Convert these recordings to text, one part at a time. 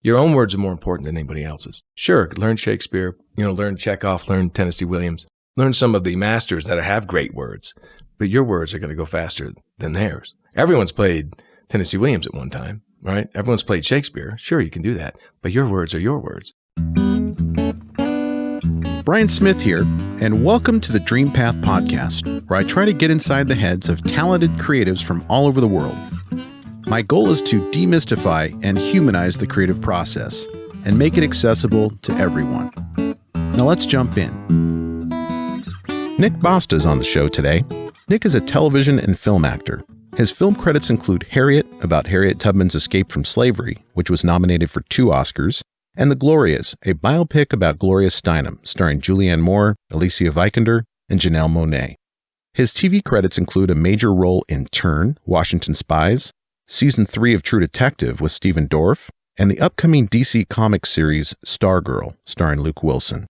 Your own words are more important than anybody else's. Sure, learn Shakespeare, learn Chekhov, learn Tennessee Williams, learn some of the masters that have great words, but your words are going to go faster than theirs. Everyone's played Tennessee Williams at one time, right? Everyone's played Shakespeare. Sure, you can do that, but your words are your words. Brian Smith here, and welcome to the Dreampath podcast, where I try to get inside the heads of talented creatives from all over the world. My goal is to demystify and humanize the creative process and make it accessible to everyone. Now let's jump in. Nick Basta is on the show today. Nick is a television and film actor. His film credits include Harriet, about Harriet Tubman's escape from slavery, which was nominated for 2 Oscars, and The Glorias, a biopic about Gloria Steinem, starring Julianne Moore, Alicia Vikander, and Janelle Monáe. His TV credits include a major role in Turn, Washington Spies, Season 3 of True Detective with Stephen Dorff, and the upcoming DC Comics series Stargirl, starring Luke Wilson.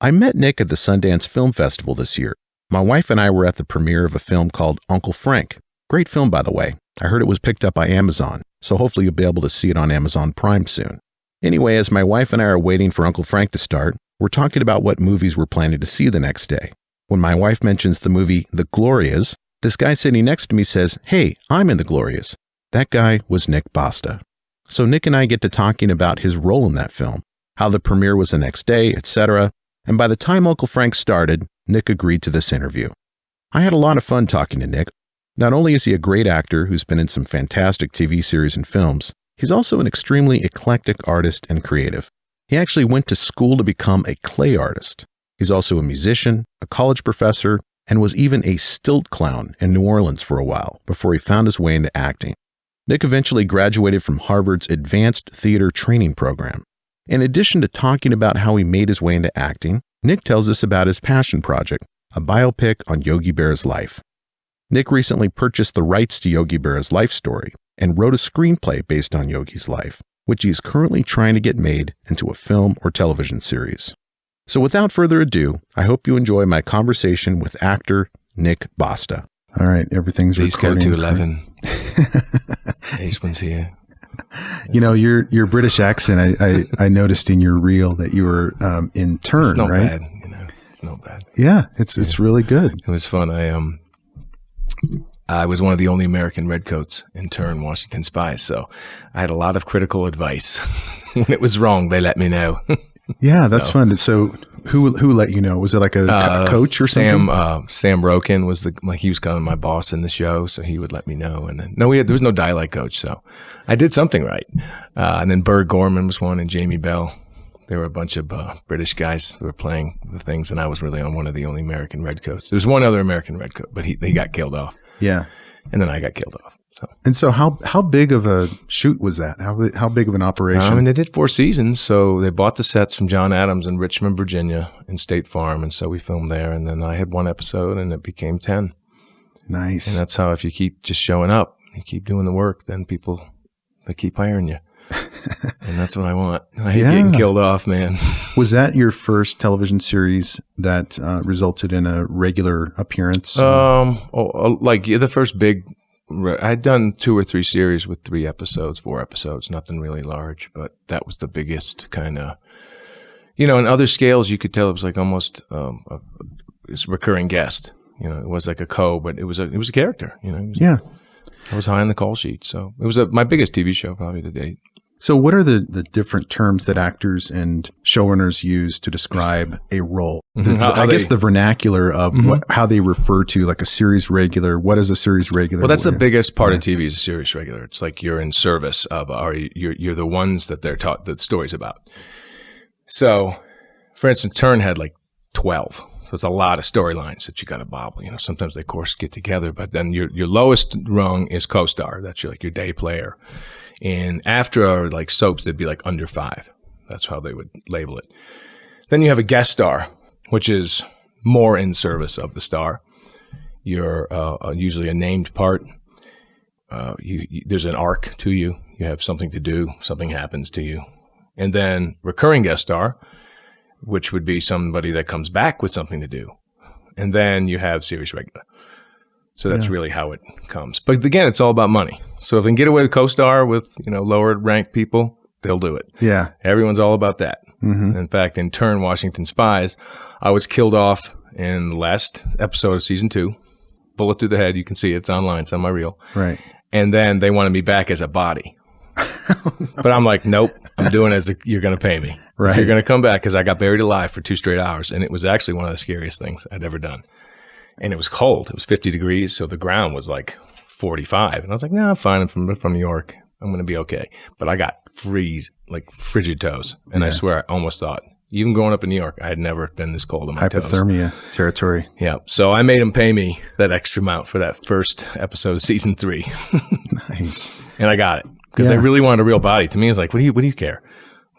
I met Nick at the Sundance Film Festival this year. My wife and I were at the premiere of a film called Uncle Frank. Great film, by the way. I heard it was picked up by Amazon, so hopefully you'll be able to see it on Amazon Prime soon. Anyway, as my wife and I are waiting for Uncle Frank to start, we're talking about what movies we're planning to see the next day. When my wife mentions the movie The Glorias, this guy sitting next to me says, "Hey, I'm in The Glorias." That guy was Nick Basta. So Nick and I get to talking about his role in that film, how the premiere was the next day, etc. And by the time Uncle Frank started, Nick agreed to this interview. I had a lot of fun talking to Nick. Not only is he a great actor who's been in some fantastic TV series and films, he's also an extremely eclectic artist and creative. He actually went to school to become a clay artist. He's also a musician, a college professor, and was even a stilt clown in New Orleans for a while before he found his way into acting. Nick eventually graduated from Harvard's Advanced Theater Training Program. In addition to talking about how he made his way into acting, Nick tells us about his passion project, a biopic on Yogi Berra's life. Nick recently purchased the rights to Yogi Berra's life story and wrote a screenplay based on Yogi's life, which he is currently trying to get made into a film or television series. So without further ado, I hope you enjoy my conversation with actor Nick Basta. All right, everything's recording. Please go to 11. Ace one's here. Your British accent, I noticed in your reel that you were in Turn, it's not right? Bad, it's not bad. Yeah, it's really good. It was fun. I was one of the only American redcoats in Turn, Washington Spies, so I had a lot of critical advice. When it was wrong, they let me know. Yeah, that's fun. So who let you know? Was it like a coach or something? Sam Roken was he was kind of my boss in the show, so he would let me know. And then there was no dialect coach, so I did something right. And then Bert Gorman was one, and Jamie Bell. There were a bunch of British guys that were playing the things, and I was really on one of the only American redcoats. There was one other American redcoat, but he got killed off. Yeah, and then I got killed off. So how big of a shoot was that? How big of an operation? They did 4 seasons, so they bought the sets from John Adams in Richmond, Virginia, in State Farm, and so we filmed there. And then I had 1 episode, and it became 10. Nice. And that's how, if you keep just showing up, you keep doing the work, then they keep hiring you. And that's what I want. I hate getting killed off, man. Was that your first television series that resulted in a regular appearance? The first big. I'd done 2 or 3 series with 3 episodes, 4 episodes, nothing really large, but that was the biggest kind of, in other scales, you could tell it was like almost a recurring guest. It was like a but it was a character. Yeah. I was high on the call sheet, so it was my biggest TV show probably to date. So what are the different terms that actors and showrunners use to describe a role? I guess the vernacular of how they refer to like a series regular. What is a series regular? Well, that's the biggest part of TV is a series regular. It's like you're in service of, or you're the ones that they're taught the story's about. So, for instance, Turn had like 12. So it's a lot of storylines that you got to bobble. Sometimes they, of course, get together, but then your lowest rung is co-star. That's your day player. And after like soaps, they'd be like under 5. That's how they would label it. Then you have a guest star, which is more in service of the star. You're usually a named part. There's an arc to you. You have something to do. Something happens to you. And then recurring guest star, which would be somebody that comes back with something to do. And then you have series regular. So that's really how it comes. But again, it's all about money. So if they can get away with co-star with, lower ranked people, they'll do it. Yeah. Everyone's all about that. Mm-hmm. In fact, in Turn, Washington Spies, I was killed off in the last episode of season 2. Bullet through the head. You can see it. It's online. It's on my reel. Right. And then they wanted me back as a body. But I'm like, nope, I'm doing as you're going to pay me. Right. If you're going to come back, because I got buried alive for 2 straight hours. And it was actually one of the scariest things I'd ever done. And it was cold. It was 50 degrees. So the ground was like 45. And I was like, no, I'm fine. I'm from New York. I'm going to be okay. But I got frigid toes. And I swear, I almost thought, even growing up in New York, I had never been this cold on my toes. Hypothermia territory. Yeah. So I made them pay me that extra amount for that first episode of season 3. Nice. And I got it. Because they really wanted a real body. To me, it's like, what do you care?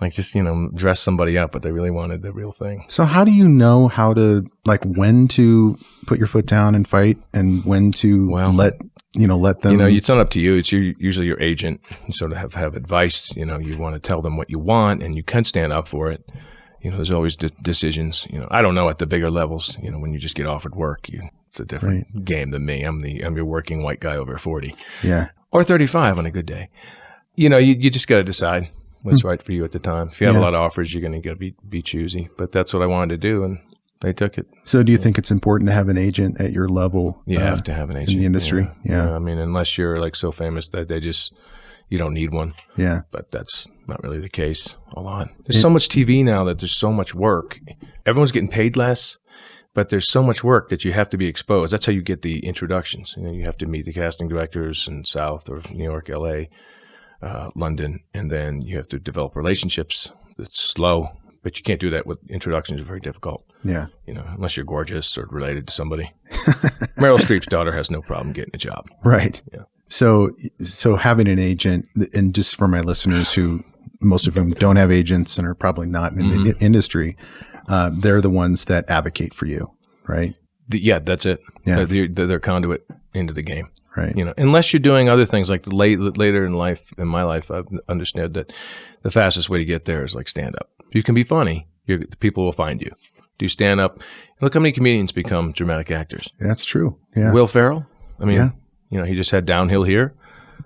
Like, just, dress somebody up, but they really wanted the real thing. So how do you know how to, when to put your foot down and fight and when to let them? It's not up to you. It's usually your agent. You sort of have advice. You want to tell them what you want and you can stand up for it. There's always decisions. I don't know at the bigger levels, when you just get offered work, it's a different game than me. I'm your working white guy over 40. Yeah. Or 35 on a good day. You just got to decide what's right for you at the time. If you have a lot of offers, you're going to be choosy. But that's what I wanted to do, and they took it. So do you think it's important to have an agent at your level? You have to have an agent. In the industry? Yeah. Unless you're so famous that you don't need one. Yeah. But that's not really the case a lot. There's so much TV now that there's so much work. Everyone's getting paid less, but there's so much work that you have to be exposed. That's how you get the introductions. You have to meet the casting directors in South or New York, LA, London, and then you have to develop relationships. It's slow, but you can't do that with introductions. It's very difficult. Yeah. Unless you're gorgeous or related to somebody. Meryl Streep's daughter has no problem getting a job. Right. Yeah. So having an agent, and just for my listeners who most of them don't have agents and are probably not in the industry, they're the ones that advocate for you, right? That's it. Yeah. They're conduit into the game. Right. Unless you're doing other things like later in my life, I've understood that the fastest way to get there is stand up. You can be funny. The people will find you. Do stand up. Look how many comedians become dramatic actors. That's true. Yeah. Will Ferrell. He just had Downhill Here.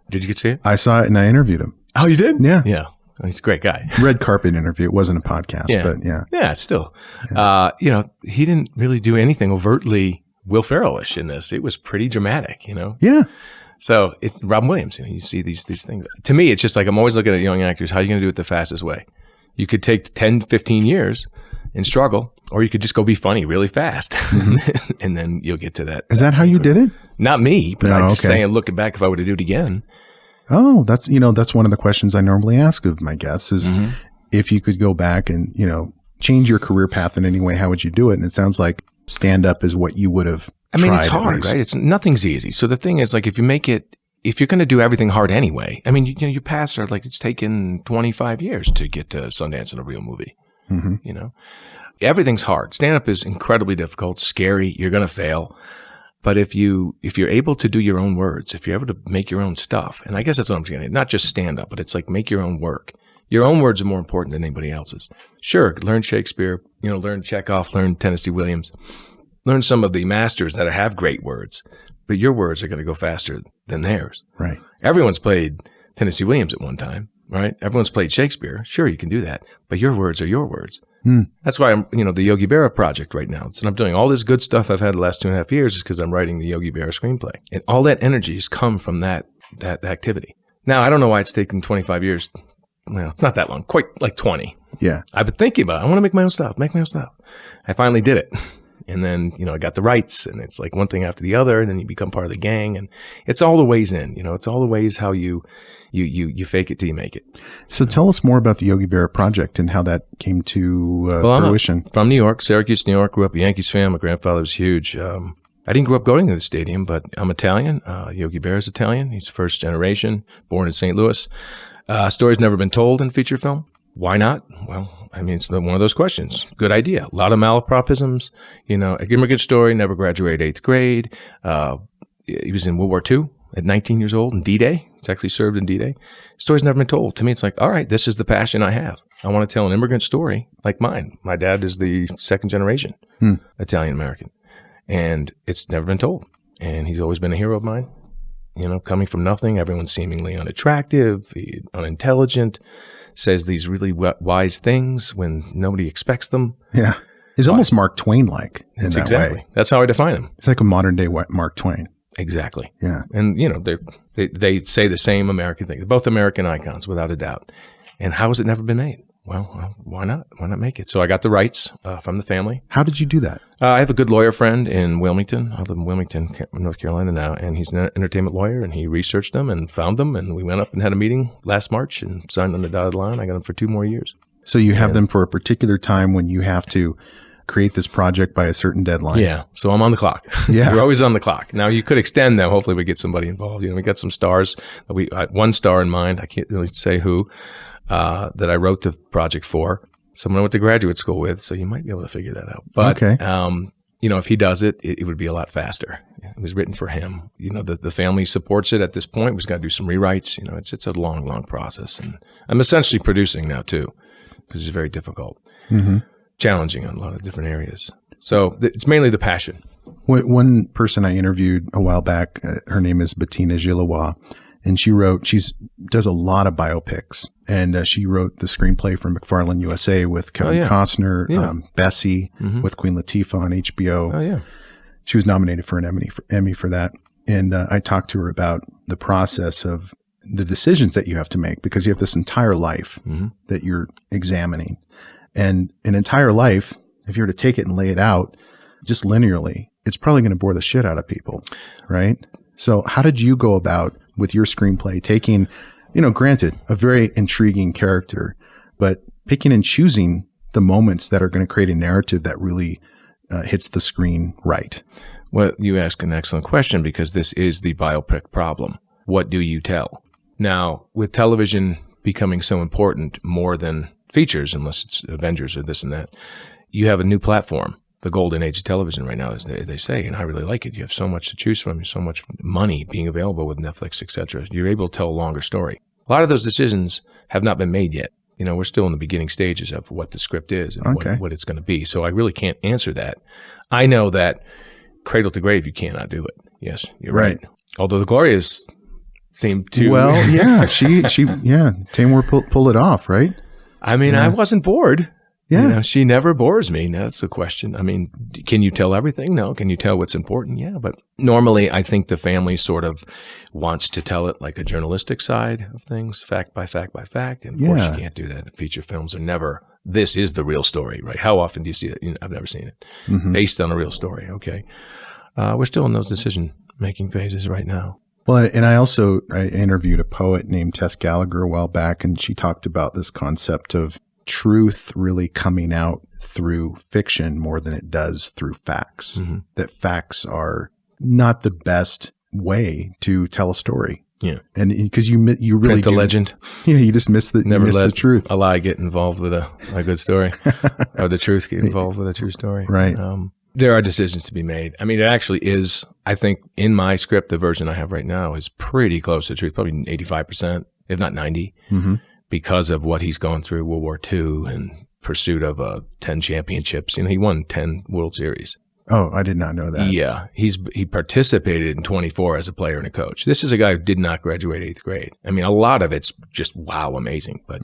Did you get to see it? I saw it and I interviewed him. Oh, you did? Yeah. Yeah. He's a great guy. Red carpet interview. It wasn't a podcast, but yeah. Yeah, still. Yeah. He didn't really do anything overtly Will Ferrell-ish in this. It was pretty dramatic, Yeah. So it's Robin Williams. You see these things. To me, it's just I'm always looking at young actors. How are you going to do it the fastest way? You could take 10, 15 years and struggle, or you could just go be funny really fast. And then you'll get to that. Is that how you did it? Not me, but I'm just saying, looking back, if I were to do it again. Oh, that's one of the questions I normally ask of my guests is if you could go back and, change your career path in any way, how would you do it? And it sounds like stand up is what you would have tried. It's hard, right? Nothing's easy. So the thing is, if you're going to do everything hard anyway, you pass it's taken 25 years to get to Sundance in a real movie. Everything's hard. Stand up is incredibly difficult, scary. You're going to fail. But if you're able to do your own words, if you're able to make your own stuff, and I guess that's what I'm saying, not just stand up, but it's make your own work. Your own words are more important than anybody else's. Sure, learn Shakespeare, learn Chekhov, learn Tennessee Williams, learn some of the masters that have great words, but your words are going to go faster than theirs. Right. Everyone's played Tennessee Williams at one time, right? Everyone's played Shakespeare. Sure, you can do that, but your words are your words. That's why I'm, the Yogi Berra project right now. So I'm doing all this good stuff I've had the last 2.5 years is because I'm writing the Yogi Berra screenplay. And all that energy has come from that activity. Now, I don't know why it's taken 25 years. Well, it's not that long, quite 20. Yeah. I've been thinking about it. I want to make my own stuff. I finally did it. And then, I got the rights and it's one thing after the other. And then you become part of the gang and it's all the ways in, it's all the ways how you fake it till you make it. So tell us more about the Yogi Berra project and how that came to fruition. I'm from New York, Syracuse, New York. Grew up a Yankees fan. My grandfather was huge. I didn't grow up going to the stadium, but I'm Italian. Yogi Berra is Italian. He's first generation, born in St. Louis. Story's never been told in feature film. Why not? Well, it's one of those questions. Good idea. A lot of malapropisms. A immigrant story, never graduated 8th grade. He was in World War II at 19 years old in D-Day. He's actually served in D-Day. Story's never been told. To me, it's all right, this is the passion I have. I want to tell an immigrant story like mine. My dad is the second generation Italian-American. And it's never been told. And he's always been a hero of mine. coming from nothing, everyone's seemingly unattractive, unintelligent, says these really wise things when nobody expects them. Yeah. He's almost Mark Twain-like in that exactly. way. That's how I define him. It's like a modern-day Mark Twain. Exactly. Yeah. And, they say the same American thing. They're both American icons, without a doubt. And how has it never been made? Well, why not? Why not make it? So I got the rights from the family. How did you do that? I have a good lawyer friend in Wilmington. I live in Wilmington, North Carolina now, and he's an entertainment lawyer, and he researched them and found them, and we went up and had a meeting last March and signed on the dotted line. I got them for 2 more years. So you have them for a particular time when you have to create this project by a certain deadline. Yeah. So I'm on the clock. Yeah. You're always on the clock. Now you could extend them. Hopefully we get somebody involved. We got some stars. One star in mind. I can't really say who, that I wrote the project for. Someone I went to graduate school with. So you might be able to figure that out. But, okay. If he does it, it would be a lot faster. It was written for him. The family supports it at this point. We've got to do some rewrites. It's a long, long process. And I'm essentially producing now too, because it's very difficult. Mm-hmm. Challenging in a lot of different areas. So it's mainly the passion. One person I interviewed a while back, her name is Bettina Gilois, and she does a lot of biopics. And she wrote the screenplay for McFarlane USA with Kevin Costner, Bessie, with Queen Latifah on HBO. Oh, yeah. She was nominated for an Emmy for that. And I talked to her about the process of the decisions that you have to make, because you have this entire life that you're examining. And an entire life, if you were to take it and lay it out just linearly, it's probably going to bore the shit out of people, right? So how did you go about with your screenplay taking, granted, a very intriguing character, but picking and choosing the moments that are going to create a narrative that really hits the screen right? Well, you ask an excellent question, because this is the biopic problem. What do you tell? Now, with television becoming so important more than features, unless it's Avengers or this and that, you have a new platform, the golden age of television right now, as they say, and I really like it. You have so much to choose from, so much money being available with Netflix, etc. You're able to tell a longer story. A lot of those decisions have not been made yet. We're still in the beginning stages of what the script is and what it's going to be. So I really can't answer that. I know that cradle to grave, you cannot do it. Yes, you're right. Although the Glorias seem to... Well, yeah, Tamar pull it off, right? I mean, I wasn't bored. Yeah. She never bores me. That's the question. I mean, can you tell everything? No. Can you tell what's important? Yeah. But normally I think the family sort of wants to tell it like a journalistic side of things, fact by fact by fact. And of course you can't do that. Feature films are never, this is the real story, right? How often do you see it? I've never seen it. Based on a real story. Okay. We're still in those decision-making phases right now. Well, and I interviewed a poet named Tess Gallagher a while back, and she talked about this concept of truth really coming out through fiction more than it does through facts. That facts are not the best way to tell a story. Yeah, and because you really print the legend. Yeah, you just miss the the truth. A lie get involved with a good story, or the truth get involved with a true story. Right. There are decisions to be made. I mean, it actually is. I think in my script, the version I have right now is pretty close to the truth, probably 85%, if not 90%, because of what he's gone through, World War II and pursuit of 10 championships. He won 10 World Series. Oh, I did not know that. Yeah. He participated in 24 as a player and a coach. This is a guy who did not graduate 8th grade. I mean, a lot of it's just, wow, amazing. But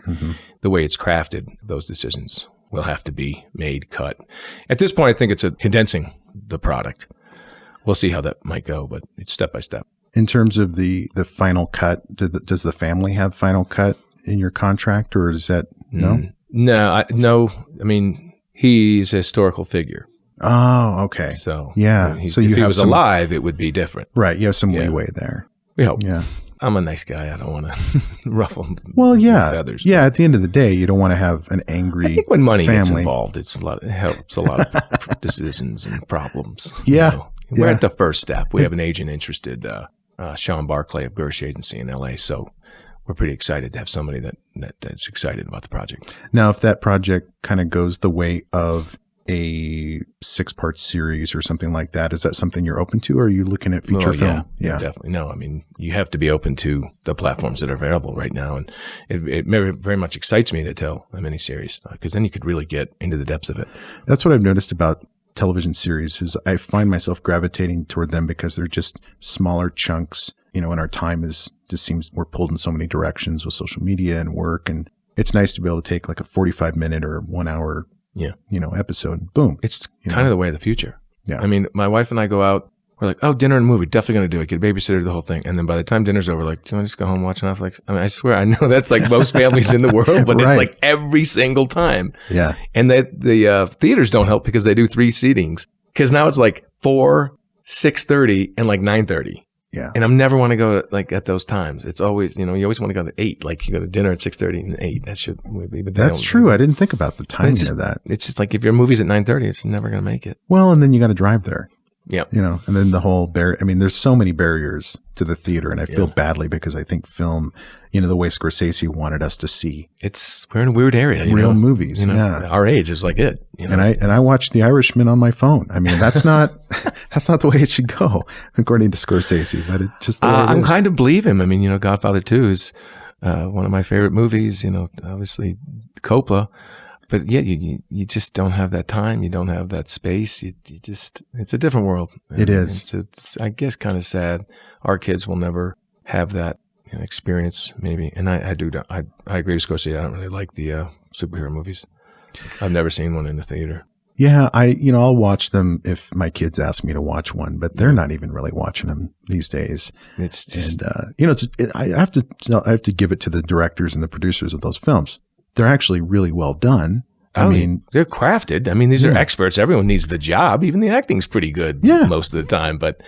the way it's crafted, those decisions will have to be made, cut. At this point, I think it's condensing the product. We'll see how that might go, but it's step by step. In terms of the final cut, does the family have final cut in your contract, or is that no? No. I mean, he's a historical figure. Oh, okay. So yeah. If he was alive, it would be different. Right. You have some leeway there. We hope. Yeah. I'm a nice guy. I don't want to ruffle feathers. Yeah. At the end of the day, you don't want to have an angry I think when money family gets involved, it helps a lot of decisions and problems. Yeah. We're at the first step. We have an agent interested, Sean Barclay of Gersh Agency in LA. So we're pretty excited to have somebody that's excited about the project. Now, if that project kind of goes the way of a 6-part series or something like that, is that something you're open to, or are you looking at feature film? Yeah, definitely. No, I mean, you have to be open to the platforms that are available right now. And it very much excites me to tell a miniseries, because then you could really get into the depths of it. That's what I've noticed about television series is I find myself gravitating toward them because they're just smaller chunks and our time just seems we're pulled in so many directions with social media and work. And it's nice to be able to take like a 45-minute or 1 hour, episode. And boom. It's kind of the way of the future. Yeah. I mean, my wife and I go out. We're like, oh, dinner and movie, definitely going to do it. Get a babysitter, the whole thing. And then by the time dinner's over, like, do you want to just go home and watch Netflix? I mean, I swear, I know that's like most families in the world, but Right. It's like every single time. Yeah. And the theaters don't help because they do 3 seatings. Because now it's like 4, 6:30, and like 9:30. Yeah. And I never want to go like at those times. It's always, you always want to go to 8. Like you go to dinner at 6:30 and 8. That should be. But That's true. I didn't think about the timing of that. It's just like if your movie's at 9:30, it's never going to make it. Well, and then you got to drive there. Yeah. And then the whole there's so many barriers to the theater, and I feel badly because I think film, the way Scorsese wanted us to see. We're in a weird area, real movies. Our age is like it. And I watched The Irishman on my phone. I mean, that's not the way it should go, according to Scorsese, but it's just the way it I'm is. kind of believe him. I mean, Godfather 2 is one of my favorite movies, obviously Coppola. But yeah, you just don't have that time. You don't have that space. It's a different world. It is. It's I guess kind of sad. Our kids will never have that experience, maybe. And I agree with Scorsese. I don't really like the superhero movies. I've never seen one in the theater. Yeah, I'll watch them if my kids ask me to watch one, but they're not even really watching them these days. It's just, and I have to give it to the directors and the producers of those films. They're actually really well done. I mean, they're crafted. I mean, these are experts. Everyone needs the job. Even the acting's pretty good most of the time, but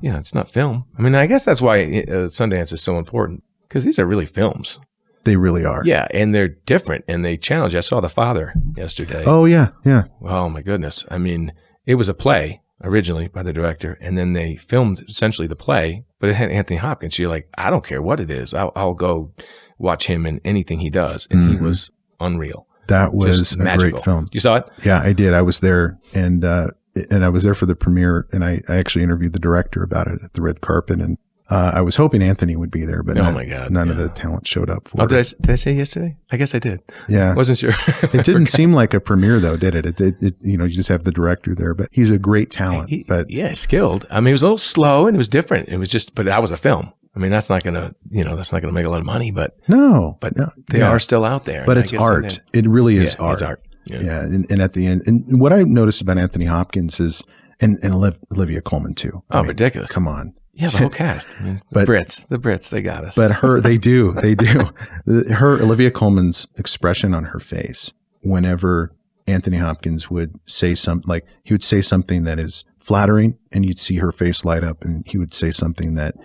it's not film. I mean, I guess that's why Sundance is so important because these are really films. They really are. Yeah, and they're different and they challenge. I saw The Father yesterday. Oh, yeah, yeah. Oh, my goodness. I mean, it was a play originally by the director, and then they filmed essentially the play, but it had Anthony Hopkins. So you're like, I don't care what it is. I'll go watch him in anything he does. And he was unreal. That was a great film. You saw it? Yeah, I did. I was there, and I was there for the premiere, and I actually interviewed the director about it at the red carpet, and I was hoping Anthony would be there, but none of the talent showed up for it. Did I say yesterday? I guess I did. Yeah. Wasn't sure. It didn't seem like a premiere, though, did it? It you just have the director there, but he's a great talent. Skilled. I mean, it was a little slow, and it was different. It was just, but that was a film. I mean, that's not going to make a lot of money, but they are still out there. But it's art. It really is art. It's art. Yeah. And at the end, and what I noticed about Anthony Hopkins is, and Olivia Colman too. I mean, ridiculous. Come on. Yeah, the whole cast. I mean, the Brits, they got us. But they do. Olivia Colman's expression on her face whenever Anthony Hopkins would say he would say something that is flattering, and you'd see her face light up, and he would say something that,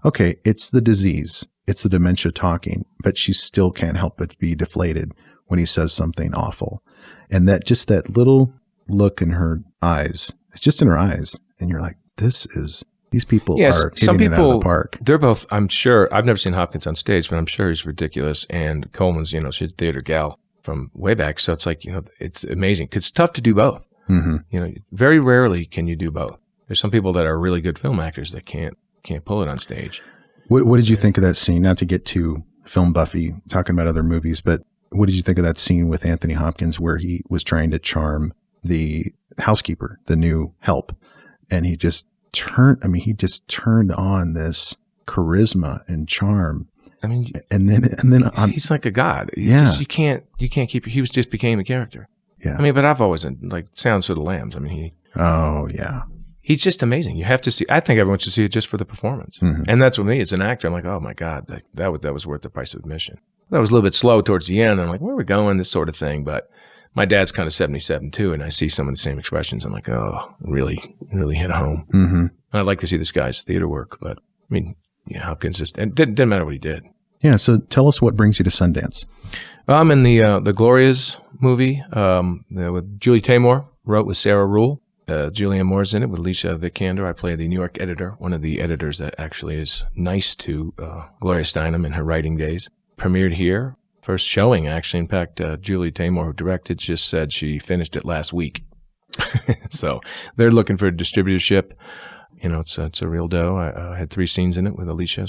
okay, it's the disease, it's the dementia talking, but she still can't help but be deflated when he says something awful. And that little look in her eyes, it's just in her eyes, and you're like, these people are hitting it out of the park. They're both, I'm sure, I've never seen Hopkins on stage, but I'm sure he's ridiculous. And Coleman's, she's a theater gal from way back. So it's like, it's amazing. 'Cause it's tough to do both. Mm-hmm. Very rarely can you do both. There's some people that are really good film actors that can't pull it on stage. What did you think of that scene? Not to get too film buffy, talking about other movies, but what did you think of that scene with Anthony Hopkins where he was trying to charm the housekeeper, the new help, and he just turned on this charisma and charm. I mean, and then he's like a god. You can't keep. He just became a character. Yeah. I mean, but I've always like Sounds of the Lambs. I mean, he's just amazing. You have to see. I think everyone should see it just for the performance. Mm-hmm. And that's with me. As an actor, I'm like, oh my god, that was worth the price of admission. That was a little bit slow towards the end. I'm like, where are we going? This sort of thing. But my dad's kind of 77 too, and I see some of the same expressions. I'm like, oh, really hit home. Mm-hmm. I'd like to see this guy's theater work, but I mean, Hopkins it didn't matter what he did. Yeah. So tell us what brings you to Sundance. I'm in the Glorias movie with Julie Taymor, wrote with Sarah Rule. Julianne Moore's in it with Alicia Vikander. I play the New York editor, one of the editors that actually is nice to Gloria Steinem in her writing days. Premiered here. First showing, actually. In fact, Julie Taymor, who directed, just said she finished it last week. So they're looking for a distributorship. It's a real dough. I had 3 scenes in it with Alicia.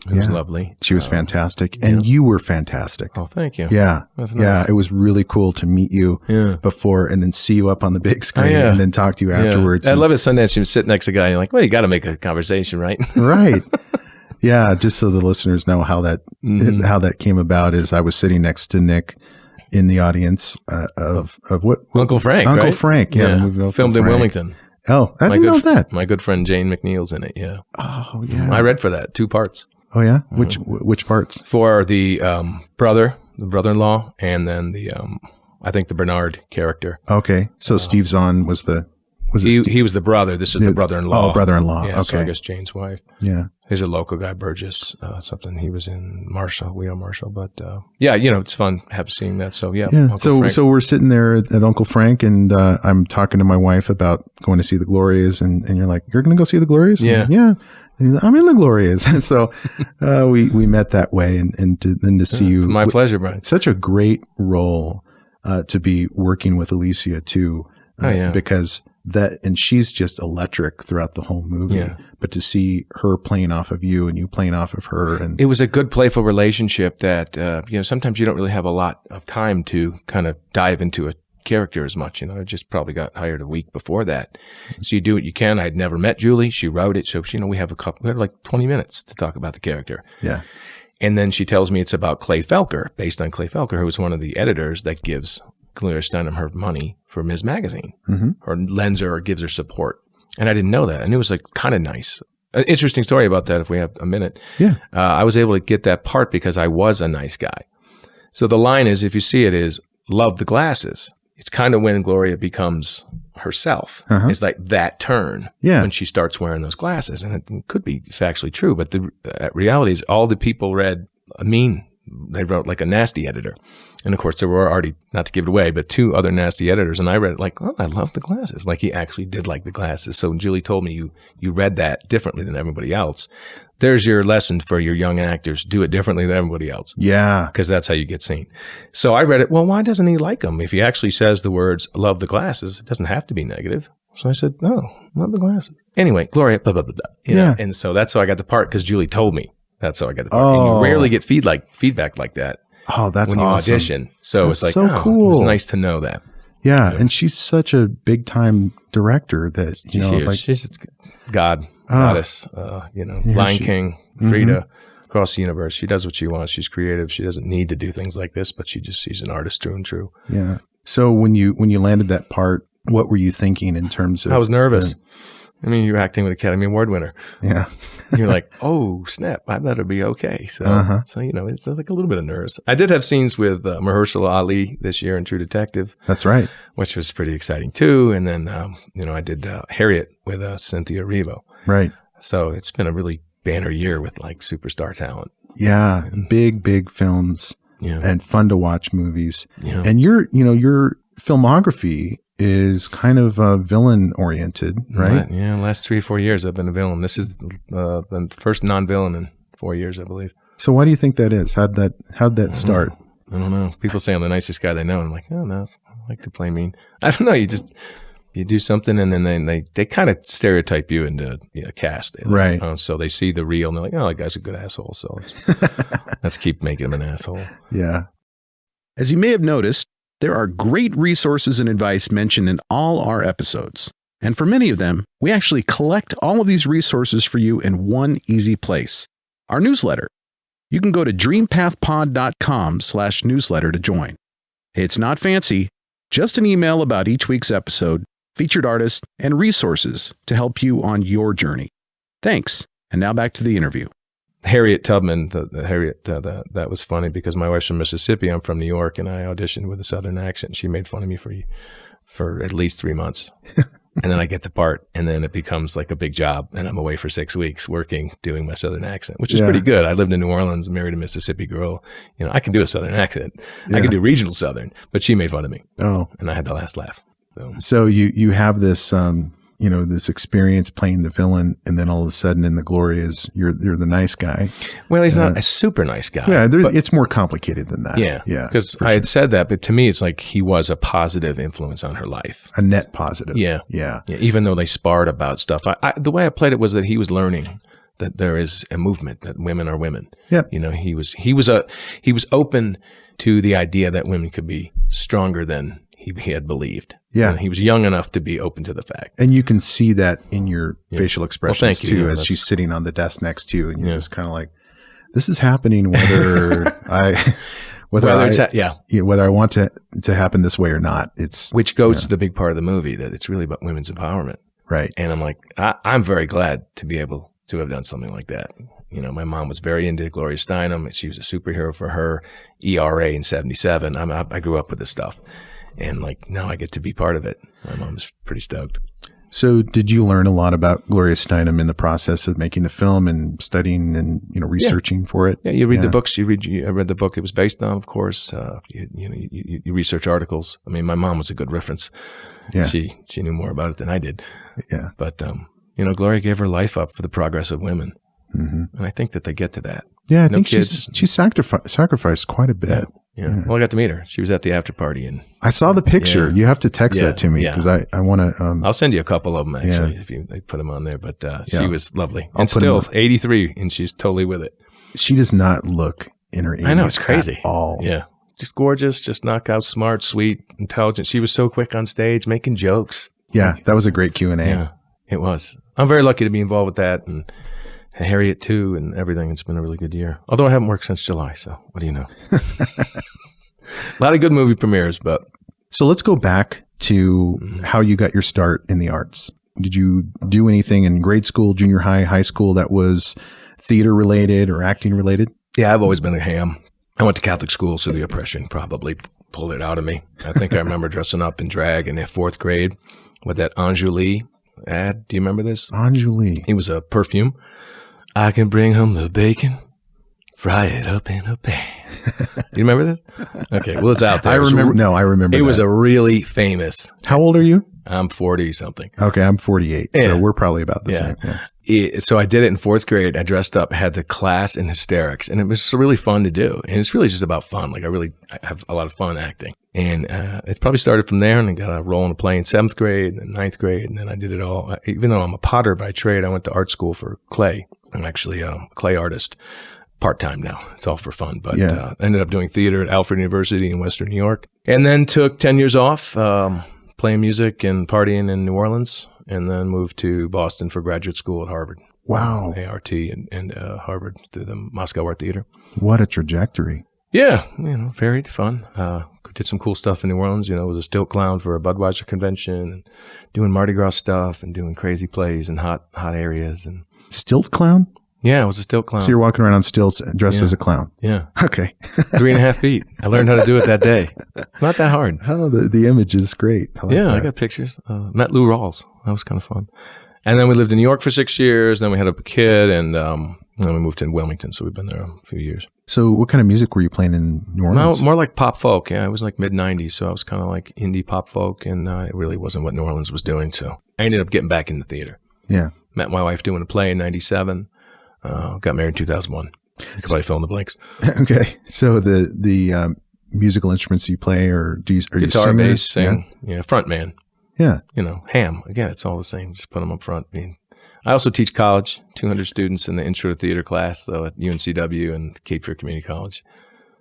who was lovely. She was fantastic. And you were fantastic. Oh, thank you. Yeah. That's nice. Yeah. It was really cool to meet you before and then see you up on the big screen and then talk to you afterwards. I love it. Sundance, you would sit next to a guy and you're like, well, you got to make a conversation, right? Right. Yeah. Just so the listeners know how that came about is I was sitting next to Nick in the audience of what? Uncle Frank, Uncle right? Frank. Yeah. The movie Filmed in Wilmington. Oh, I didn't know that. My good friend Jane McNeil's in it. Yeah. Oh, yeah. I read for that 2 parts. Oh, yeah. Which parts? For the brother-in-law, and then I think the Bernard character. Okay. So Steve Zahn was he was the brother. This is the brother-in-law. Oh, brother-in-law. Yeah, okay. so I guess Jane's wife. Yeah. He's a local guy, Burgess, something. He was in Marshall, but it's fun seeing that. So yeah. So we're sitting there at Uncle Frank, and I'm talking to my wife about going to see the Glorias, and you're like, you're going to go see the Glorias? Yeah. Yeah. And he's like, I'm in the Glorias. And so we met that way, and to see you. It's my pleasure, Brian. Such a great role to be working with Alicia too, because and she's just electric throughout the whole movie. Yeah. But to see her playing off of you and you playing off of her, and it was a good playful relationship that sometimes you don't really have a lot of time to kind of dive into a character as much. I just probably got hired a week before that, so you do what you can. I'd never met Julie; she wrote it, so we had like 20 minutes to talk about the character. Yeah, and then she tells me it's about Clay Felker, based on Clay Felker, who was one of the editors that gives Gloria Steinem her money for Ms. Magazine, or lends her or gives her support. And I didn't know that. And it was like kind of nice. An interesting story about that if we have a minute. Yeah. I was able to get that part because I was a nice guy. So the line is, if you see it, is love the glasses. It's kind of when Gloria becomes herself. It's like that turn when she starts wearing those glasses. And it could be factually true, but the reality is all the people read they wrote like a nasty editor. And of course, there were already, not to give it away, but 2 other nasty editors. And I read it like, oh, I love the glasses. Like he actually did like the glasses. So Julie told me you read that differently than everybody else. There's your lesson for your young actors. Do it differently than everybody else. Yeah. Because that's how you get seen. So I read it, well, why doesn't he like them? If he actually says the words, love the glasses, it doesn't have to be negative. So I said, no, love the glasses. Anyway, Gloria, blah, blah, blah, blah. You know? And so that's how I got the part, because Julie told me. That's how I got the part. And you rarely get feedback like that. Oh, that's when you awesome. audition. So that's it's like, so cool. It's nice to know that. Yeah, and she's such a big time director that she's goddess. Lion King, Frida, across the universe. She does what she wants. She's creative. She doesn't need to do things like this, but she's an artist through and true. Yeah. So when you landed that part, what were you thinking in terms of? I was nervous. You're acting with Academy Award winner. Yeah. You're like, oh, snap, I better be okay. So, it's like a little bit of nerves. I did have scenes with Mahershala Ali this year in True Detective. That's right. Which was pretty exciting, too. And then, I did Harriet with Cynthia Erivo. Right. So it's been a really banner year with, like, superstar talent. Yeah. Big films and fun to watch movies. Yeah. And your filmography is kind of villain oriented, right? Yeah, last 3 or 4 years I've been a villain. This is the first non-villain in 4 years, I believe. So why do you think that is? How'd that start? I don't know. People say I'm the nicest guy they know. I'm like, oh no, I like to play mean. I don't know. You do something and then they kind of stereotype you into a cast. Right. So they see the real and they're like, oh, that guy's a good asshole. So let's keep making him an asshole. Yeah. As you may have noticed, there are great resources and advice mentioned in all our episodes. And for many of them, we actually collect all of these resources for you in one easy place, our newsletter. You can go to dreampathpod.com/newsletter to join. It's not fancy, just an email about each week's episode, featured artists, and resources to help you on your journey. Thanks. And now back to the interview. Harriet Tubman, that was funny because my wife's from Mississippi. I'm from New York, and I auditioned with a Southern accent. She made fun of me for at least 3 months. And then I get the part, and then it becomes like a big job, and I'm away for 6 weeks working, doing my Southern accent, which is pretty good. I lived in New Orleans, married a Mississippi girl. I can do a Southern accent. I can do regional Southern, but she made fun of me. Oh. And I had the last laugh. So you have this this experience playing the villain, and then all of a sudden in the Glorias, you're the nice guy. Well, he's not a super nice guy. Yeah, it's more complicated than that. Yeah, because I had said that, but to me, it's like he was a positive influence on her life. A net positive. Yeah. Even though they sparred about stuff. The way I played it was that he was learning that there is a movement, that women are women. Yep. You know, he was open to the idea that women could be stronger than he had believed. Yeah. You know, he was young enough to be open to the fact. And you can see that in your facial expressions thank you. too, Yeah, as she's sitting on the desk next to you, and you're Yeah. just kind of like, this is happening whether whether I want to happen this way or not. Which goes to the big part of the movie, that it's really about women's empowerment. Right. And I'm like, I'm very glad to be able to have done something like that. You know, my mom was very into Gloria Steinem. She was a superhero for her. ERA in 77. I grew up with this stuff. And like, now I get to be part of it. My mom's pretty stoked. So did you learn a lot about Gloria Steinem in the process of making the film and studying and, researching for it? Yeah, you read the books. I read the book it was based on, of course. You research articles. I mean, my mom was a good reference. Yeah. She knew more about it than I did. Yeah. But, Gloria gave her life up for the progress of women. Mm-hmm. And I think that they get to that. Yeah, I think she sacrificed quite a bit. Yeah. Well, I got to meet her. She was at the after party, and I saw the picture. You have to text that to me because I want to. I'll send you a couple of them actually if you put them on there. But she was lovely, and still 83, and she's totally with it. She does not look in her 80s. I know, it's crazy. At all. Yeah, just gorgeous, just knockout, smart, sweet, intelligent. She was so quick on stage, making jokes. Yeah, that was a great Q&A. Yeah, it was. I'm very lucky to be involved with that, and Harriet too, and everything. It's been a really good year. Although I haven't worked since July, so what do you know? A lot of good movie premieres, but. So let's go back to how you got your start in the arts. Did you do anything in grade school, junior high, high school that was theater related or acting related? Yeah, I've always been a ham. I went to Catholic school, so the oppression probably pulled it out of me. I think I remember dressing up in drag in the 4th grade with that Anjuli ad. Do you remember this? Anjuli. It was a perfume. I can bring home the bacon, fry it up in a pan. You remember this? Okay, well, it's out there. I remember. It was a really famous. How old are you? I'm 40-something. Okay, I'm 48, so we're probably about the same. Yeah. So I did it in 4th grade. I dressed up, had the class in hysterics, and it was really fun to do. And it's really just about fun. Like I have a lot of fun acting. And it probably started from there, and I got a role in a play in 7th grade and 9th grade, and then I did it all. Even though I'm a potter by trade, I went to art school for clay. I'm actually a clay artist. Part-time now. It's all for fun. But I ended up doing theater at Alfred University in Western New York. And then took 10 years off playing music and partying in New Orleans. And then moved to Boston for graduate school at Harvard. Wow. ART and Harvard through the Moscow Art Theater. What a trajectory. Yeah. Varied, fun. Did some cool stuff in New Orleans. Was a stilt clown for a Budweiser convention. And doing Mardi Gras stuff and doing crazy plays in hot areas. And Stilt clown? Yeah, I was a stilt clown. So you're walking around on stilts dressed as a clown? Yeah. Okay. 3.5 feet. I learned how to do it that day. It's not that hard. Oh, the image is great. I got pictures. Met Lou Rawls. That was kind of fun. And then we lived in New York for 6 years. Then we had a kid, and then we moved to Wilmington. So we've been there a few years. So what kind of music were you playing in New Orleans? More like pop folk. Yeah, it was like mid-'90s. So I was kind of like indie pop folk, and it really wasn't what New Orleans was doing. So I ended up getting back in the theater. Yeah. Met my wife doing a play in 97. Got married in 2001. You could probably fill in the blanks. Okay. So the musical instruments you play, or are you guitar, singers? bass, sing, front man. Yeah. Ham. Again, it's all the same. Just put them up front. I also teach college, 200 students in the intro to theater class, so at UNCW and Cape Fear Community College.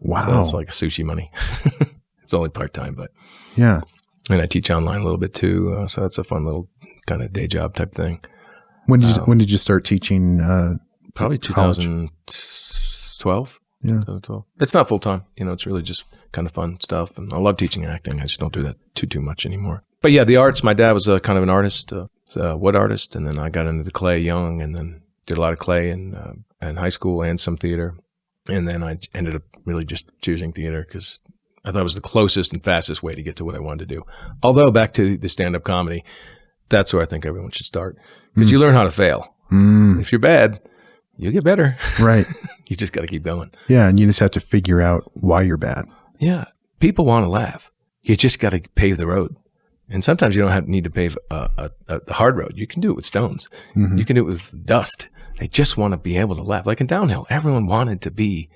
Wow. So that's like a sushi money. It's only part-time, but. Yeah. And I teach online a little bit too, so that's a fun little kind of day job type thing. When did you start teaching? Probably 2012. Yeah. 2012. It's not full time. It's really just kind of fun stuff. And I love teaching acting. I just don't do that too much anymore. But yeah, the arts, my dad was kind of an artist, a wood artist. And then I got into the clay young and then did a lot of clay in high school and some theater. And then I ended up really just choosing theater because I thought it was the closest and fastest way to get to what I wanted to do. Although back to the stand-up comedy, that's where I think everyone should start because you learn how to fail. If you're bad, you'll get better. Right. You just got to keep going. Yeah. And you just have to figure out why you're bad. Yeah. People want to laugh. You just got to pave the road. And sometimes you don't need to pave a hard road. You can do it with stones. Mm-hmm. You can do it with dust. They just want to be able to laugh. Like in Downhill, everyone wanted to be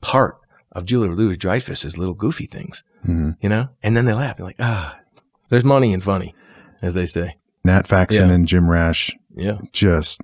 part of Julia Louis-Dreyfus's little goofy things, and then they laugh. They're like, there's money in funny, as they say. Nat Faxon and Jim Rash. Yeah. Just,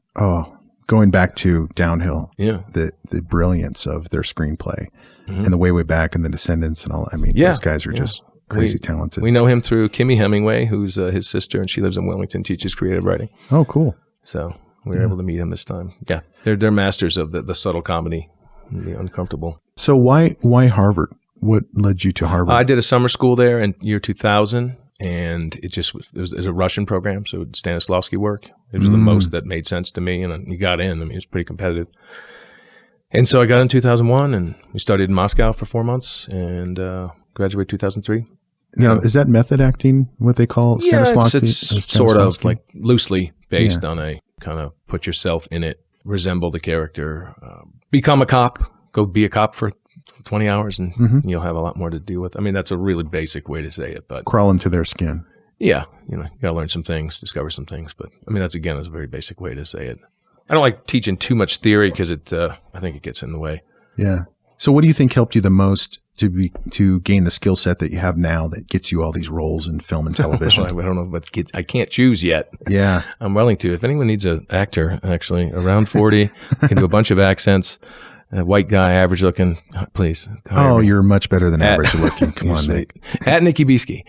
going back to Downhill, Yeah. the brilliance of their screenplay and the Way Back and the Descendants and all. I mean, those guys are just crazy talented. We know him through Kimmy Hemingway, who's his sister, and she lives in Wilmington, teaches creative writing. Oh, cool. So we were able to meet him this time. Yeah, they're masters of the subtle comedy, the uncomfortable. So why Harvard? What led you to Harvard? I did a summer school there in year 2000, and it was a Russian program, so Stanislavski work. It was the most that made sense to me, and you got in. I mean, it was pretty competitive. And so I got in 2001, and we studied in Moscow for 4 months, and graduated 2003. Now, is that method acting what they call Stanislavski? Yeah, it's sort of like loosely based on a kind of put yourself in it, resemble the character, become a cop, go be a cop for 20 hours and you'll have a lot more to deal with. I mean, that's a really basic way to say it, but crawl into their skin. Yeah. You got to learn some things, discover some things. But I mean, that's a very basic way to say it. I don't like teaching too much theory because I think it gets in the way. Yeah. So what do you think helped you the most to gain the skill set that you have now that gets you all these roles in film and television? I don't know, but I can't choose yet. Yeah. I'm willing to. If anyone needs an actor, actually, around 40, can do a bunch of accents, a white guy, average looking, please. Oh, you're much better than average looking. Come on, Nick. At Nicky Bieske.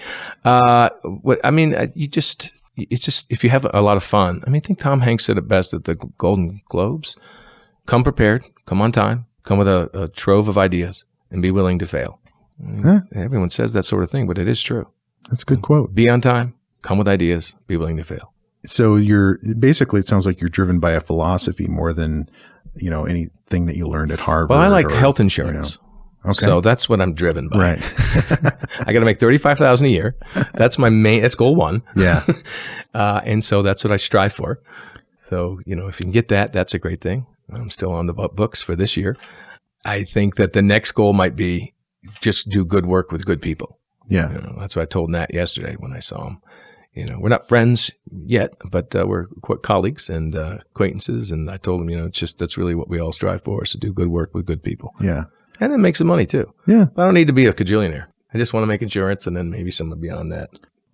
It's just, if you have a lot of fun, I mean, I think Tom Hanks said it best at the Golden Globes. Come prepared, come on time, come with a trove of ideas, and be willing to fail. Everyone says that sort of thing, but it is true. That's a good quote. Be on time, come with ideas, be willing to fail. So basically, it sounds like you're driven by a philosophy more than, anything that you learned at Harvard. Well, I like health insurance. Okay. So that's what I'm driven by. Right. I got to make $35,000 a year. That's that's goal one. Yeah. And so that's what I strive for. So, if you can get that, that's a great thing. I'm still on the books for this year. I think that the next goal might be just do good work with good people. Yeah. That's what I told Nat yesterday when I saw him. We're not friends yet, but we're colleagues and acquaintances. And I told him, that's really what we all strive for, is to do good work with good people. Yeah. And then make some money too. Yeah. I don't need to be a cajillionaire. I just want to make insurance and then maybe something beyond that.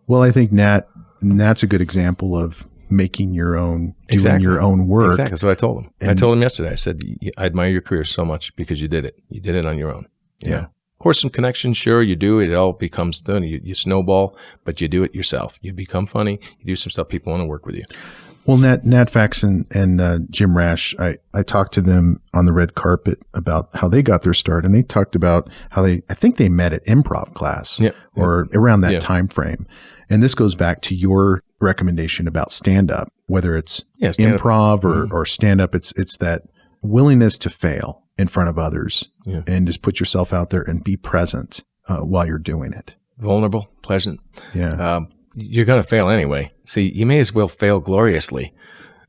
Well, I think Nat's a good example of making your own, doing your own work. Exactly. That's what I told him. I told him yesterday. I said, I admire your career so much because you did it. You did it on your own. Yeah. Of course, some connections, sure, you do it. It all becomes done. You snowball, but you do it yourself. You become funny. You do some stuff. People want to work with you. Well, Nat Fax and Jim Rash, I talked to them on the red carpet about how they got their start, and they talked about how I think they met at improv class or around that time frame. And this goes back to your recommendation about stand-up, whether it's improv or stand-up. It's that willingness to fail in front of others and just put yourself out there and be present while you're doing it. Vulnerable, pleasant. Yeah. You're going to fail anyway. See, you may as well fail gloriously.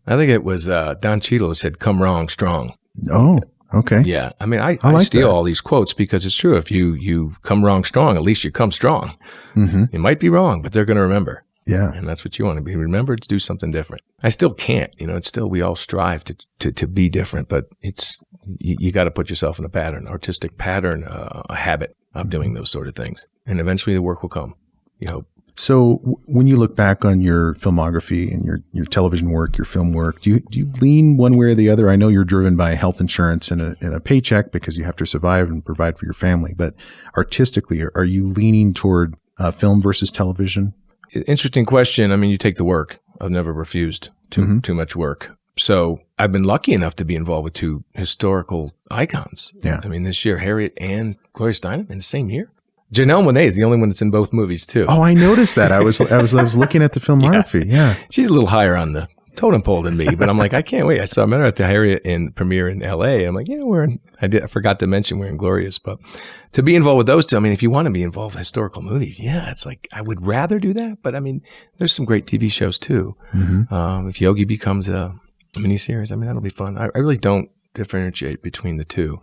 I think it was Don Cheadle who said, come wrong strong. Oh, okay. Yeah. I mean, I like steal that. all these quotes because it's true. If you come wrong strong, at least you come strong. Mm-hmm. You might be wrong, but they're going to remember. Yeah. And that's what you want to be. Remember to do something different. I still can't. It's still, we all strive to be different, but you got to put yourself in a pattern, artistic pattern, a habit of doing those sort of things. And eventually the work will come, you hope. So when you look back on your filmography and your television work, your film work, do you lean one way or the other? I know you're driven by health insurance and a paycheck because you have to survive and provide for your family, but artistically, are you leaning toward film versus television? Interesting question. I mean, you take the work. I've never refused too much work. So I've been lucky enough to be involved with two historical icons. Yeah. I mean, this year, Harriet and Gloria Steinem in the same year. Janelle Monáe is the only one that's in both movies too. Oh, I noticed that. I was looking at the filmography. Yeah. She's a little higher on the totem pole than me, but I'm like, I can't wait. I met her at the Harriet premiere in LA. I'm like, I forgot to mention we're in Glorias, but to be involved with those two, I mean, if you want to be involved in historical movies, it's like, I would rather do that, but I mean, there's some great TV shows too. Mm-hmm. If Yogi becomes a miniseries, I mean, that'll be fun. I really don't differentiate between the two.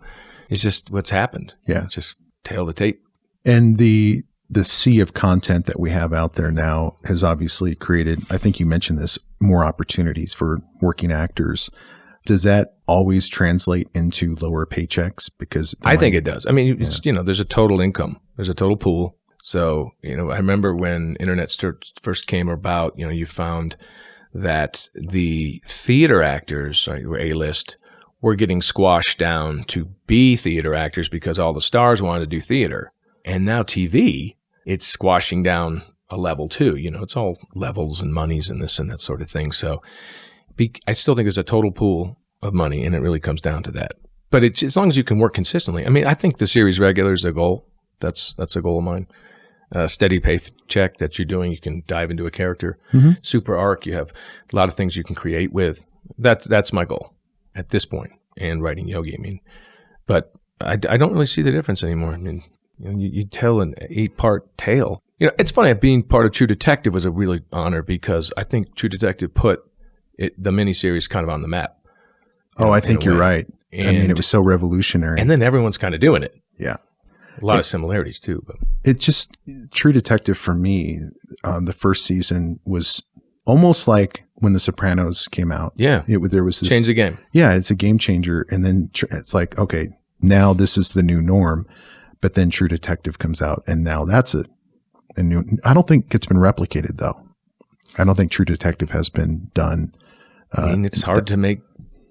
It's just what's happened. Yeah. It's just tail to tape. And the sea of content that we have out there now has obviously created, I think you mentioned this, more opportunities for working actors. Does that always translate into lower paychecks? Because I think it does. I mean, it's, there's a total income, there's a total pool. So, I remember when internet first came about, you found that the theater actors, were A-list, were getting squashed down to be theater actors because all the stars wanted to do theater. And now TV, it's squashing down a level too. It's all levels and monies and this and that sort of thing. So I still think there's a total pool of money, and it really comes down to that. But as long as you can work consistently. I mean, I think the series regular is a goal. That's a goal of mine. Steady paycheck that you're doing, you can dive into a character. Super arc, you have a lot of things you can create with. That's my goal at this point. And writing Yogi, but I don't really see the difference anymore. I mean, you tell an 8-part tale. It's funny, being part of True Detective was a really honor because I think True Detective put the miniseries kind of on the map. Oh, I think you're right. And it was so revolutionary. And then everyone's kind of doing it. Yeah. A lot of similarities too. But it just, True Detective for me, the first season was almost like when The Sopranos came out. Yeah. There was this. Change the game. Yeah, it's a game changer. And then it's like, okay, now this is the new norm. But then True Detective comes out, and now that's a new. I don't think it's been replicated, though. I don't think True Detective has been done. It's hard to make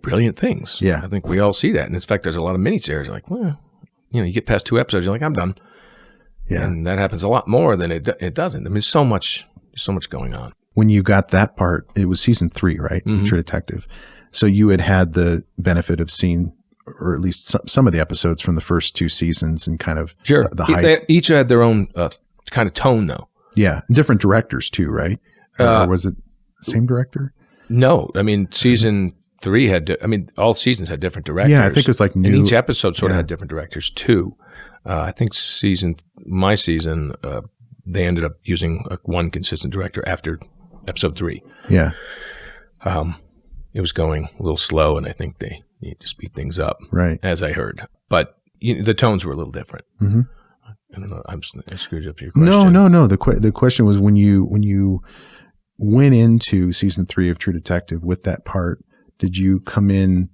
brilliant things. Yeah. I think we all see that. And in fact, there's a lot of miniseries like, well, you get past 2 episodes, you're like, I'm done. Yeah. And that happens a lot more than it doesn't. I mean, there's so much going on. When you got that part, it was season 3, right? True Detective. So you had the benefit of seeing, or at least some of the episodes from the first 2 seasons and kind of the hype. They each had their own kind of tone, though. Yeah. Different directors, too, right? Or was it the same director? No. I mean, season 3 had, all seasons had different directors. Yeah, I think it was like new. And each episode sort of had different directors, too. I think my season, they ended up using one consistent director after episode 3. Yeah. It was going a little slow, and I think they need to speed things up, right? As I heard. But the tones were a little different. I don't know. I screwed up your No. question. The question was when you went into season 3 of True Detective with that part, did you come in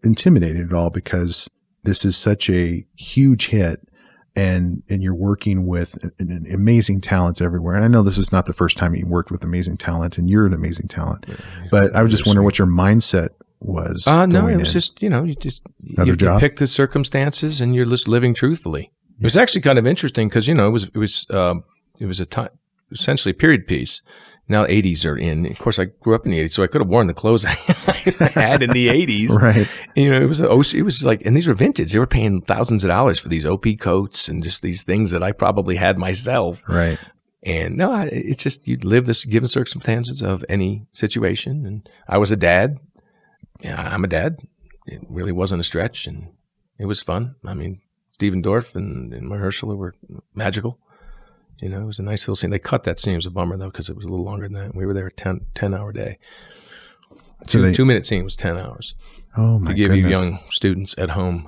intimidated at all because this is such a huge hit and you're working with an amazing talent everywhere? And I know this is not the first time you worked with amazing talent, and you're an amazing talent, but I would just wonder what your mindset was. No, it was just, you pick the circumstances and you're just living truthfully. It was actually kind of interesting because, it was a time, essentially a period piece. Now 80s are in. Of course, I grew up in the 80s, so I could have worn the clothes I had in the 80s. Right. And, it was like, and these were vintage. They were paying thousands of dollars for these OP coats and just these things that I probably had myself. Right. And no, it's just, you live this given circumstances of any situation. And I was a dad. Yeah, I'm a dad. It really wasn't a stretch, and it was fun. I mean, Stephen Dorff and Mahershala were magical. It was a nice little scene. They cut that scene. It was a bummer, though, because it was a little longer than that. We were there a 10-hour day. So 2-minute scene was 10 hours. Oh, my goodness. To give you young students at home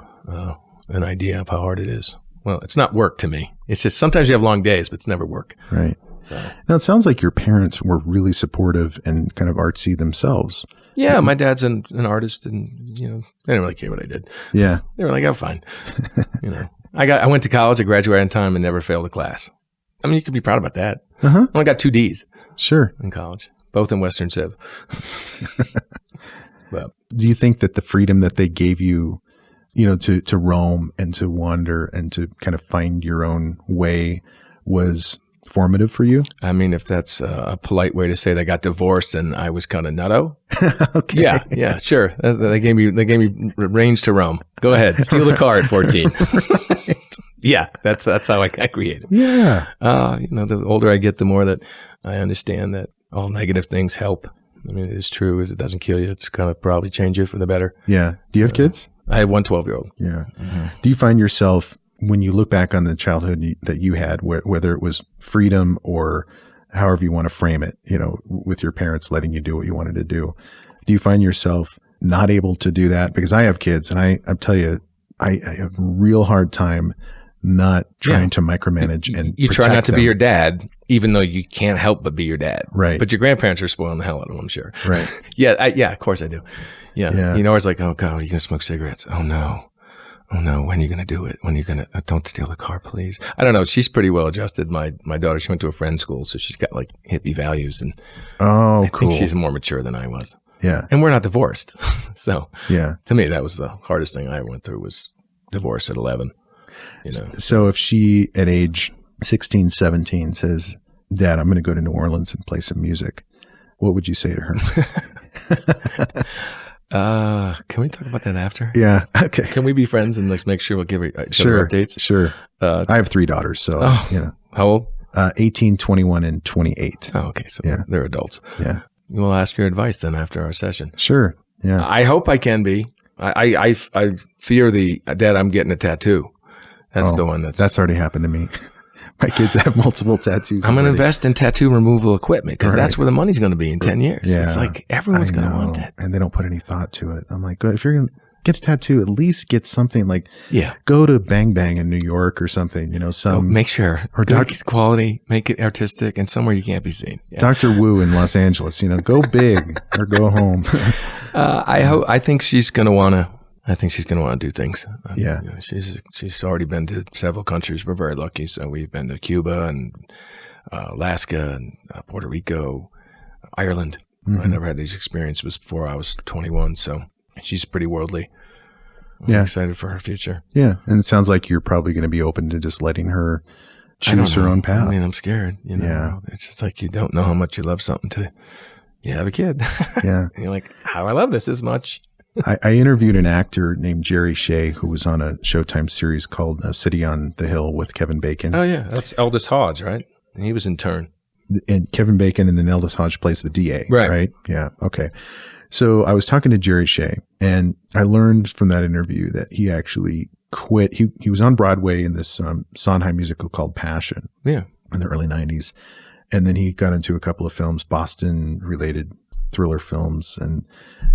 an idea of how hard it is. Well, it's not work to me. It's just sometimes you have long days, but it's never work. Right. So. Now, it sounds like your parents were really supportive and kind of artsy themselves. Yeah, my dad's an artist, and, they didn't really care what I did. Yeah. They were like, oh, fine. I went to college, I graduated on time, and never failed a class. I mean, you could be proud about that. I only got 2 Ds. Sure. In college, both in Western Civ. But do you think that the freedom that they gave you, to roam and to wander and to kind of find your own way was formative for you? I mean, if that's a polite way to say they got divorced and I was kind of nutto. Okay. Yeah, sure. They gave me range to roam. Go ahead, steal the car at 14. Right. Yeah, that's how I created. Yeah. The older I get, the more that I understand that all negative things help. I mean, it is true. It doesn't kill you. It's going to probably change you for the better. Yeah. Do you have kids? I have one 12-year-old. Yeah. Do you find yourself, when you look back on the childhood that you had, whether it was freedom or however you want to frame it, with your parents letting you do what you wanted to do you find yourself not able to do that? Because I have kids, and I tell you, I have a real hard time not trying to micromanage and you try not to be your dad, even though you can't help but be your dad. Right. But your grandparents are spoiling the hell out of them, I'm sure. Right. Yeah, of course I do. Yeah. It's like, oh God, are you going to smoke cigarettes? Oh no. oh no, when are you going to do it? When are you going to, don't steal the car, please. I don't know. She's pretty well adjusted. My daughter, she went to a friend's school, so she's got like hippie values. And I think she's more mature than I was. Yeah. And we're not divorced. So yeah, to me, that was the hardest thing I went through was divorce at 11. You know. So if she at age 16, 17 says, Dad, I'm going to go to New Orleans and play some music, what would you say to her? Can we talk about that after? Yeah. Okay. Can we be friends and let's make sure we'll give each other updates? Sure. I have 3 daughters, so you know. How old? 18, 21, and 28. Oh, okay. So they're adults. Yeah. We'll ask your advice then after our session. Sure. Yeah. I hope I can be. I fear Dad, I'm getting a tattoo. That's the one that's already happened to me. My kids have multiple tattoos. I'm going to invest in tattoo removal equipment because that's where the money's going to be in 10 years. Yeah, it's like everyone's going to want that. And they don't put any thought to it. I'm like, if you're going to get a tattoo, at least get something like, yeah, go to Bang Bang in New York or something, you know, make sure. Or good quality, make it artistic, and somewhere you can't be seen. Yeah. Dr. Wu in Los Angeles, you know, go big or go home. I think she's going to want to. I think she's going to want to do things. Yeah. You know, she's already been to several countries. We're very lucky. So we've been to Cuba and Alaska and Puerto Rico, Ireland. Mm-hmm. I never had these experiences before I was 21. So she's pretty worldly. I'm excited for her future. Yeah. And it sounds like you're probably going to be open to just letting her choose her own path. I mean, I'm scared. You know, yeah. It's just like you don't know how much you love something till you have a kid. Yeah. And you're like, how do I love this as much? I interviewed an actor named Jerry Shea who was on a Showtime series called City on the Hill with Kevin Bacon. Oh, yeah. That's Aldous Hodge, right? And he was in Turn. And Kevin Bacon and then Aldous Hodge plays the DA, right? Yeah. Okay. So I was talking to Jerry Shea, and I learned from that interview that he actually quit. He was on Broadway in this Sondheim musical called Passion in the early 90s. And then he got into a couple of films, Boston-related thriller films, and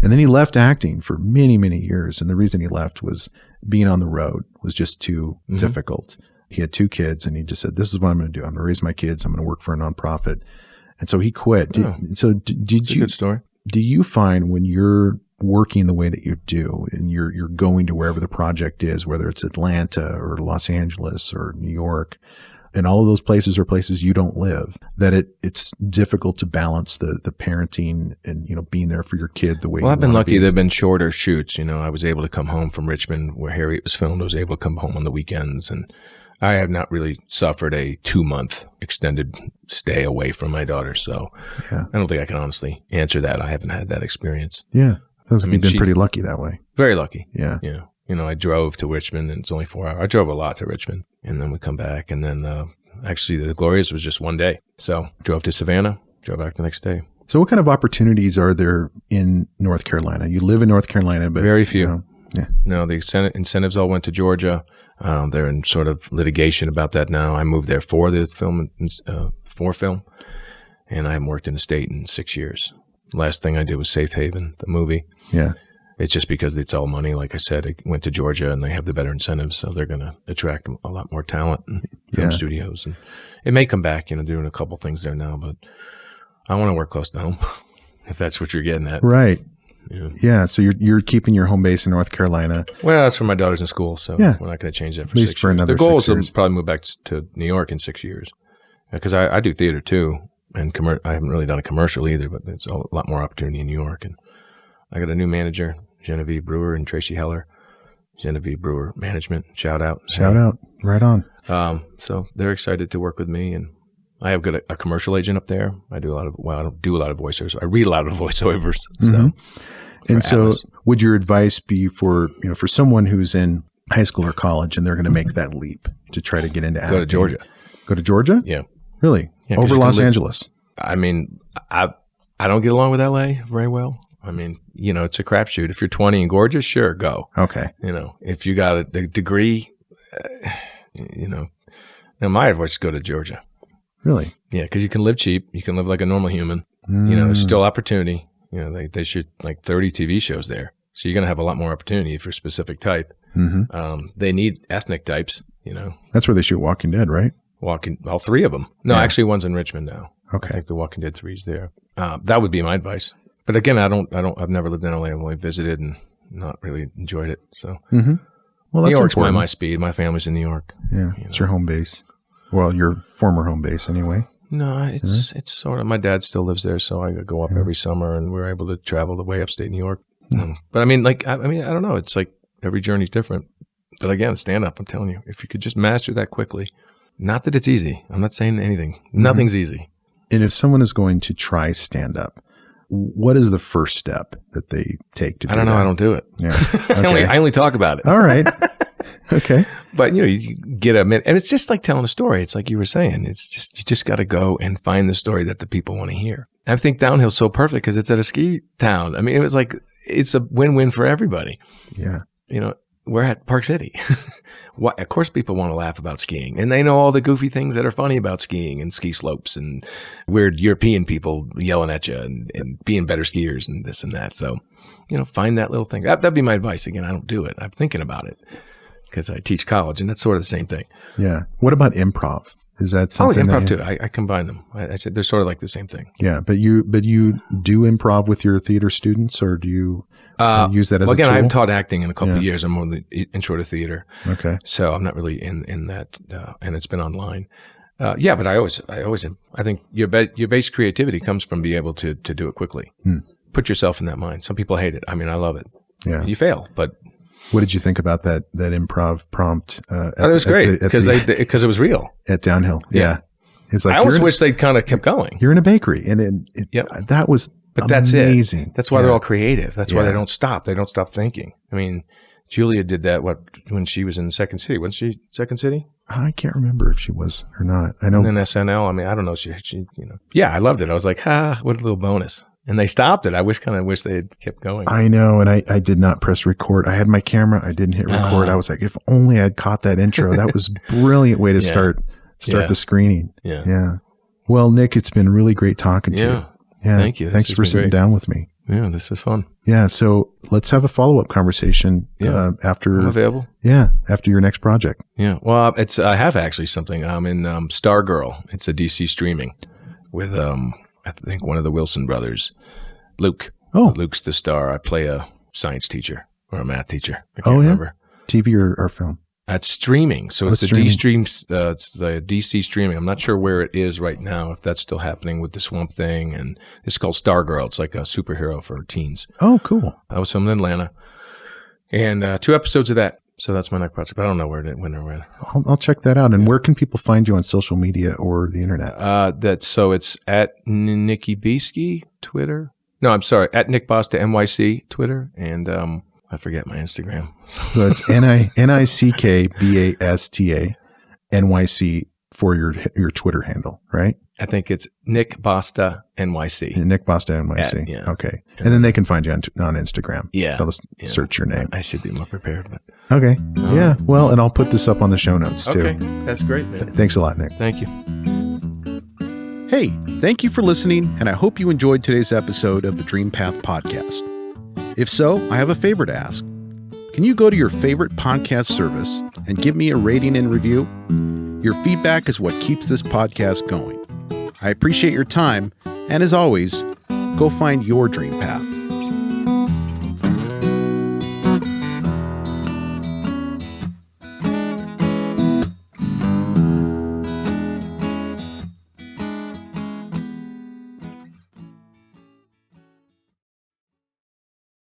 then he left acting for many, many years. And the reason he left was being on the road was just too difficult. He had 2 kids, and he just said, "This is what I'm going to do. I'm going to raise my kids. I'm going to work for a nonprofit." And so he quit. It's a good story. Do you find when you're working the way that you do, and you're going to wherever the project is, whether it's Atlanta or Los Angeles or New York, and all of those places are places you don't live, that it's difficult to balance the parenting and, you know, being there for your kid the way I've been lucky. There have been shorter shoots. You know, I was able to come home from Richmond where Harriet was filmed. I was able to come home on the weekends, and I have not really suffered a 2-month extended stay away from my daughter. So I don't think I can honestly answer that. I haven't had that experience. Yeah. Sounds like you've been pretty lucky that way. Very lucky. Yeah. Yeah. You know, I drove to Richmond, and it's only 4 hours. I drove a lot to Richmond, and then we come back. And then actually the Glorias was just one day. So drove to Savannah, drove back the next day. So what kind of opportunities are there in North Carolina? You live in North Carolina, but very few. You know, yeah. No, the incentives all went to Georgia. They're in sort of litigation about that now. I moved there for the film, and I haven't worked in the state in 6 years. Last thing I did was Safe Haven, the movie. Yeah. It's just because it's all money. Like I said, it went to Georgia, and they have the better incentives, so they're going to attract a lot more talent and film studios. And it may come back, you know, doing a couple things there now, but I want to work close to home, if that's what you're getting at. Right. Yeah. So you're keeping your home base in North Carolina. Well, that's where my daughter's in school, so we're not going to change that for 6 years. The goal is to probably move back to New York in 6 years, because I do theater too, and I haven't really done a commercial either, but it's a lot more opportunity in New York. And I got a new manager, Genevieve Brewer and Tracy Heller. Genevieve Brewer Management, shout out. Right on. So they're excited to work with me, and I have got a commercial agent up there. I don't do a lot of voiceovers. I read a lot of voiceovers. So, and so would your advice be for someone who's in high school or college and they're going to make that leap to try to get into acting? Go to Georgia. Go to Georgia? Yeah. Really? Yeah, over Los Angeles? I mean, I don't get along with LA very well. I mean, you know, it's a crapshoot. If you're 20 and gorgeous, sure, go. Okay. You know, if you got a degree, my advice is go to Georgia. Really? Yeah, because you can live cheap. You can live like a normal human. You know, there's still opportunity. You know, they shoot like 30 TV shows there. So you're going to have a lot more opportunity for a specific type. They need ethnic types, you know. That's where they shoot Walking Dead, right? All 3 of them. No, actually one's in Richmond now. Okay. I think the Walking Dead 3 is there. That would be my advice. But again, I've never lived in LA. I've only visited and not really enjoyed it. So Well, that's New York's important. my speed. My family's in New York. Yeah, it's your home base. Well, your former home base, anyway. No, it's sort of. My dad still lives there, so I go up every summer, and we're able to travel the way upstate New York. But I mean, I don't know. It's like every journey's different. But again, stand up. I'm telling you, if you could just master that quickly. Not that it's easy. I'm not saying anything. Nothing's easy. And if someone is going to try stand up, what is the first step that they take to do I don't know. that? I don't do it. Yeah. Okay. I only talk about it. All right. Okay. But you get a minute, and it's just like telling a story. It's like you were saying. It's just you just got to go and find the story that the people want to hear. I think downhill's so perfect because it's at a ski town. I mean, it was like it's a win-win for everybody. Yeah. We're at Park City. Of course, people want to laugh about skiing, and they know all the goofy things that are funny about skiing and ski slopes and weird European people yelling at you and being better skiers and this and that. So, find that little thing. That'd be my advice. Again, I don't do it. I'm thinking about it because I teach college, and that's sort of the same thing. Yeah. What about improv? Is that something? Improv too. I combine them. I said they're sort of like the same thing. Yeah, but you do improv with your theater students, or do you use that as a tool? I haven't taught acting in a couple of years. I'm on the intro to theater. Okay. So I'm not really in that, and it's been online. But I think your base creativity comes from being able to do it quickly. Put yourself in that mind. Some people hate it. I mean, I love it. Yeah. You fail, but. What did you think about that improv prompt? It was great because it was real at Downhill. Yeah. It's like I almost wish they'd kind of kept going. You're in a bakery, and that was that's amazing. That's why they're all creative. That's why they don't stop. They don't stop thinking. I mean, Julia did that when she was in Second City. Wasn't she Second City? I can't remember if she was or not. I know. And then SNL. I mean, I don't know. She Yeah, I loved it. I was like, what a little bonus. And they stopped it. I wish they had kept going. I know, and I did not press record. I had my camera. I didn't hit record. I was like, if only I'd caught that intro. That was a brilliant way to start the screening. Yeah. Well, Nick, it's been really great talking to you. Yeah. Thank you. Thanks for sitting down with me. Yeah, this was fun. Yeah. So let's have a follow-up conversation after. I'm available. Yeah. After your next project. Yeah. Well, I have actually something. I'm in Stargirl. It's a DC streaming with I think one of the Wilson brothers, Luke. Oh. Luke's the star. I play a science teacher or a math teacher. I can't remember. TV or film? It's streaming. So it's the it's the DC streaming. I'm not sure where it is right now, if that's still happening with the Swamp Thing. And it's called Stargirl. It's like a superhero for teens. Oh, cool. I was filmed in Atlanta. And 2 episodes of that. So that's my next project. But I don't know when or when. I'll check that out. And where can people find you on social media or the internet? It's at Nicky Beesky, Twitter. No, I'm sorry. At Nick Basta NYC, Twitter. And I forget my Instagram. So it's NICKBASTA NYC for your Twitter handle, right? I think it's Nick Basta NYC. Nick Basta NYC. Okay. And then they can find you on Instagram. Yeah. They'll just search your name. I should be more prepared. But. Okay. Yeah. Well, and I'll put this up on the show notes too. Okay. That's great, man. Thanks a lot, Nick. Thank you. Hey, thank you for listening, and I hope you enjoyed today's episode of the Dreampath podcast. If so, I have a favor to ask. Can you go to your favorite podcast service and give me a rating and review? Your feedback is what keeps this podcast going. I appreciate your time, and as always, go find your dream path.